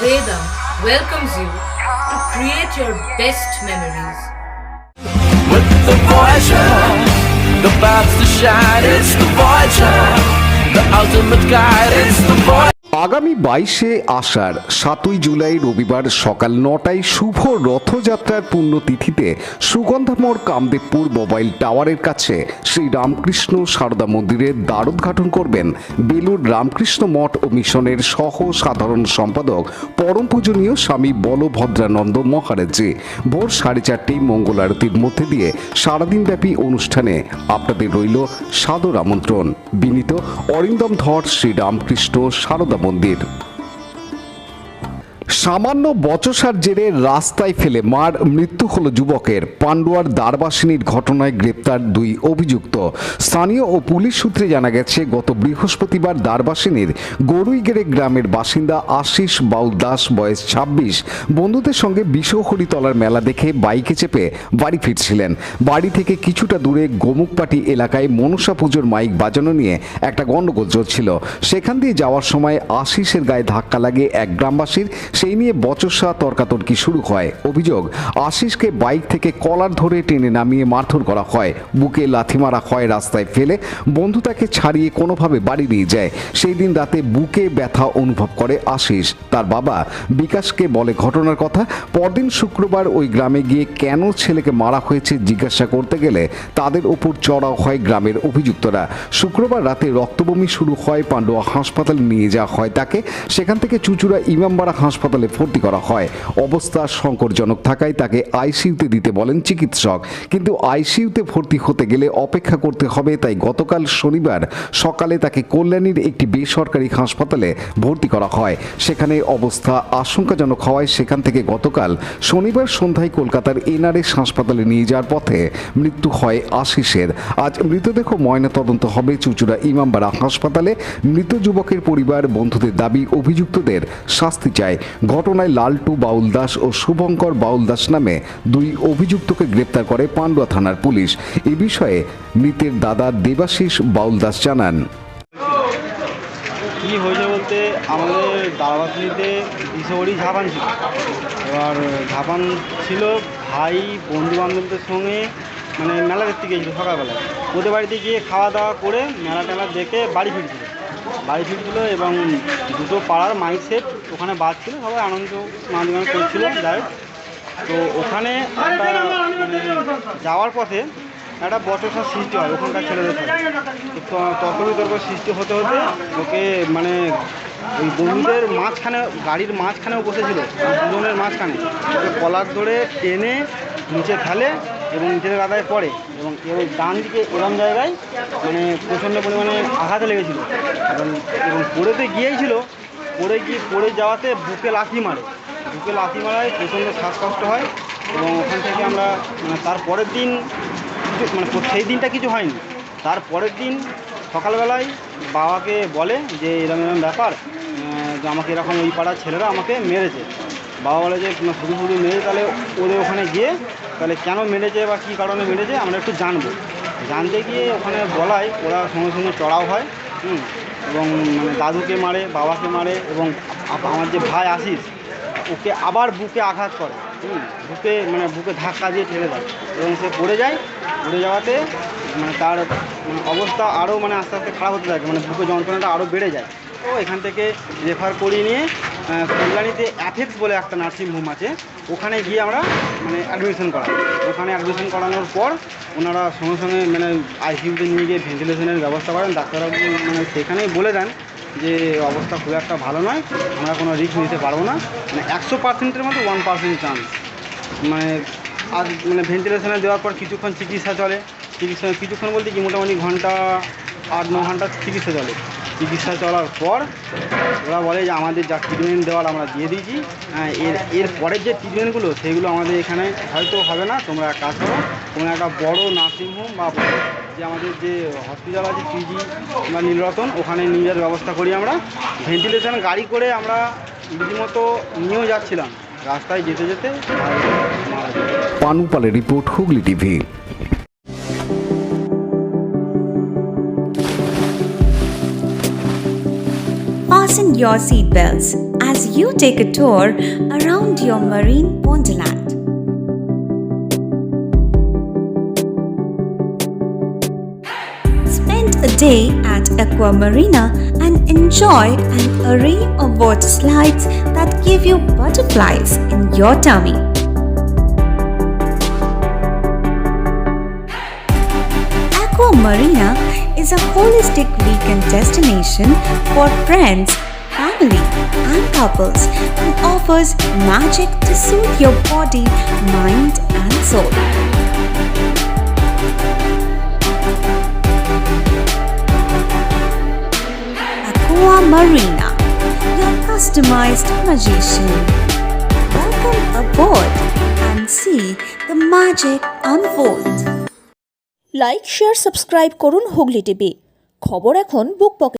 Vedam welcomes you to create your best memories. With the Voyager, the paths to shine, it's the Voyager, the ultimate guide, it's the Voyager. আগামী 22শে আষাঢ় 7ই জুলাই রবিবার সকাল 9টায় শুভ রথযাত্রার পুণ্যতিথিতে সুগন্ধামোড় Kamdebpur mobile টাওয়ারের কাছে শ্রী রামকৃষ্ণ সারদা মন্দিরের দ্বারোদ্ঘাটন করবেন বেলুড় রামকৃষ্ণ মঠ ও মিশনের সহ সাধারণ সম্পাদক পরম পূজনীয় স্বামী বলভদ্রানন্দ মহারাজজি। ভোর 4:30 মঙ্গল আরতির মধ্যে দিয়ে সারাদিনব্যাপী অনুষ্ঠানে আপনাদের রইল সাদর আমন্ত্রণ। বিনীত অরিন্দম ধর, শ্রী রামকৃষ্ণ সারদা মন্দির। সামান্য বচসার জেরে রাস্তায় ফেলে মার মৃত্যু হলো যুবকের। পান্ডুয়ার দ্বারবাসিনীর ঘটনায় গ্রেপ্তার 2 অভিযুক্ত। স্থানীয় ও পুলিশ সূত্রে জানা গেছে, গত বৃহস্পতিবার দ্বারবাসিনীর গরুইগেড়ে গ্রামের বাসিন্দা আশিস বাউল দাস বয়স 26 বন্ধুদের সঙ্গে বিশ্বহরিতলার মেলা দেখে বাইকে চেপে বাড়ি ফিরছিলেন। বাড়ি থেকে কিছুটা দূরে গোমুখপাটি এলাকায় মনসা পুজোর মাইক বাজানো নিয়ে একটা গণ্ডগোল চলছিল। সেখান দিয়ে যাওয়ার সময় আশিসের গায়ে ধাক্কা লাগে এক গ্রামবাসীর। সেই নিয়ে বচসা তর্কাতর্কি শুরু হয়। অভিযোগ, আশিসকে বাইক থেকে কলার ধরে টেনে নামিয়ে মারধর করা হয়, বুকে লাথি মারা হয়, রাস্তায় ফেলে বন্ধু তাকে ছাড়িয়ে কোনোভাবে বাড়ি নিয়ে যায়। সেই দিন রাতে বুকে ব্যথা অনুভব করে আশিস। তার বাবা বিকাশকে বলে ঘটনার কথা। পরদিন শুক্রবার ওই গ্রামে গিয়ে কেন ছেলেকে মারা হয়েছে জিজ্ঞাসা করতে গেলে তাদের ওপর চড়াও হয় গ্রামের অভিযুক্তরা। শুক্রবার রাতে রক্তবমি শুরু হয়। পান্ডুয়া হাসপাতালে নিয়ে যাওয়া হয় তাকে। সেখান থেকে চুঁচুড়া ইমামবাড়া হাসপাতালে ভর্তি করা হয়। অবস্থা সংকটজনক থাকায় তাকে আইসিইউতে দিতে বলেন চিকিৎসক, কিন্তু আইসিইউতে ভর্তি হতে গেলে অপেক্ষা করতে হবে। তাই গতকাল শনিবার সকালে তাকে কল্যাণীর একটি বেসরকারি হাসপাতালে ভর্তি করা হয়। সেখানে অবস্থা আশঙ্কাজনক হওয়ায় সেখান থেকে গতকাল শনিবার সন্ধ্যায় কলকাতার এনআরএস হাসপাতালে নিয়ে যাওয়ার পথে মৃত্যু হয় আশিসের। আজ মৃতদেহ ময়নাতদন্ত হবে চুঁচুড়া ইমামবাড়া হাসপাতালে। মৃত যুবকের পরিবার বন্ধুদের দাবি, অভিযুক্তদের শাস্তি চায়। ঘটনায় লালটু বাউল দাস ও শুভঙ্কর বাউল দাস নামে 2 অভিযুক্তকে গ্রেপ্তার করে পান্ডুয়া থানার পুলিশ। এ বিষয়ে মৃতের দাদা দেবাশিস বাউল দাস জানান, কী হয়েছে বলতে আমাদের দ্বারবাসিনীতে বিশ্বহরি ঝাপান ছিল। এবার ঝাপান ছিল, ভাই বন্ধু বান্ধবদের সঙ্গে মানে মেলা দেখতে গিয়েছিল সকালবেলায়। ওদের বাড়িতে গিয়ে খাওয়া দাওয়া করে মেলা টেলা দেখে বাড়ি ফিরছিল এবং দুটো পাড়ার মাইক সেট ওখানে বাজছিল, সবাই আনন্দ করছিল। যাই তো ওখানে একটা যাওয়ার পথে একটা বচসার সৃষ্টি হয় ওখানকার ছেলেদের সাথে। তর্ক বিতর্ক সৃষ্টি হতে হতে ওকে মানে ওই বন্ধুদের মাঝখানে, গাড়ির মাঝখানেও বসেছিল, দুজনের মাঝখানে ওকে কলার ধরে টেনে নিচে ফেলে এবং নিচের গাদায় পড়ে এবং ডান দিকে এরম জায়গায় মানে প্রচণ্ড পরিমাণে আঘাতে লেগেছিল এবং পড়েতে গিয়েছিল। পড়ে যাওয়াতে বুকে লাথি মারায় প্রচণ্ড শ্বাসকষ্ট হয় এবং ওখান থেকে আমরা মানে তারপরের দিন মানে সেই দিনটা কিছু হয়নি। তারপরের দিন সকালবেলায় বাবাকে বলে যে এরকম ব্যাপার, যে আমাকে এরকম ওই পাড়ার ছেলেরা আমাকে মেরেছে। বাবা বলে যে শুধু মেরেছে, তাহলে ওদের ওখানে গিয়ে তাহলে কেন মেরেছে বা কী কারণে মেরেছে আমরা একটু জানতে গিয়ে ওখানে বলায় ওরা সঙ্গে সঙ্গে চড়াও হয় এবং মানে দাদুকে মারে, বাবাকে মারে এবং আমার যে ভাই আশিস ওকে আবার বুকে আঘাত করে, বুকে ধাক্কা দিয়ে ঠেলে দেয় এবং সে পড়ে যাওয়াতে মানে তার অবস্থা আরও মানে আস্তে আস্তে খারাপ হতে থাকে, মানে বুকে যন্ত্রণাটা আরও বেড়ে যায়। তো এখান থেকে রেফার করিয়ে নিয়ে কল্যাণীতে অ্যাফেক্স বলে একটা নার্সিংহোম আছে, ওখানে গিয়ে আমরা মানে অ্যাডমিশন করাই। ওখানে অ্যাডমিশন করানোর পর ওনারা সঙ্গে সঙ্গে মানে আইসিইউতে নিয়ে গিয়ে ভেন্টিলেশনের ব্যবস্থা করেন। ডাক্তাররা মানে সেখানেই বলে দেন যে অবস্থা খুব একটা ভালো নয়, আমরা কোনো রিস্ক নিতে পারবো না। মানে 100%-এর মধ্যে 1% চান্স। মানে ভেন্টিলেশনে দেওয়ার পর কিছুক্ষণ চিকিৎসা চলে। কিছুক্ষণ বলতে কি মোটামুটি 8-9 ঘন্টা চিকিৎসা চলার পর ওরা বলে যে আমাদের যা ট্রিটমেন্ট দেওয়ার আমরা দিয়ে দিয়েছি, এর পরের যে ট্রিটমেন্টগুলো সেগুলো আমাদের এখানে হয়তো হবে না। তোমরা এক কাজ করো, তোমরা একটা বড় নার্সিংহোম বা যে আমাদের যে হসপিটাল আছে পিজি বা নীলরতন, ওখানে নিয়ে যাওয়ার ব্যবস্থা করি আমরা। ভেন্টিলেশন গাড়ি করে আমরা রীতিমতো নিয়েও যাচ্ছিলাম, রাস্তায় যেতে মারা যায়। পানুপালের report, Hooghly TV. Fasten your seatbelts as you take a tour around your marine wonderland. Spend a day at Aqua Marina and enjoy an array of water slides that give you butterflies in your tummy. Aqua Marina is a holistic weekend destination for friends, family, and couples and offers magic to soothe your body, mind, and soul. Aqua Marina, your customized magician. Welcome aboard and see the magic unfold. Like share subscribe করুন Hooghly TV. খবর এখন বুক pocket.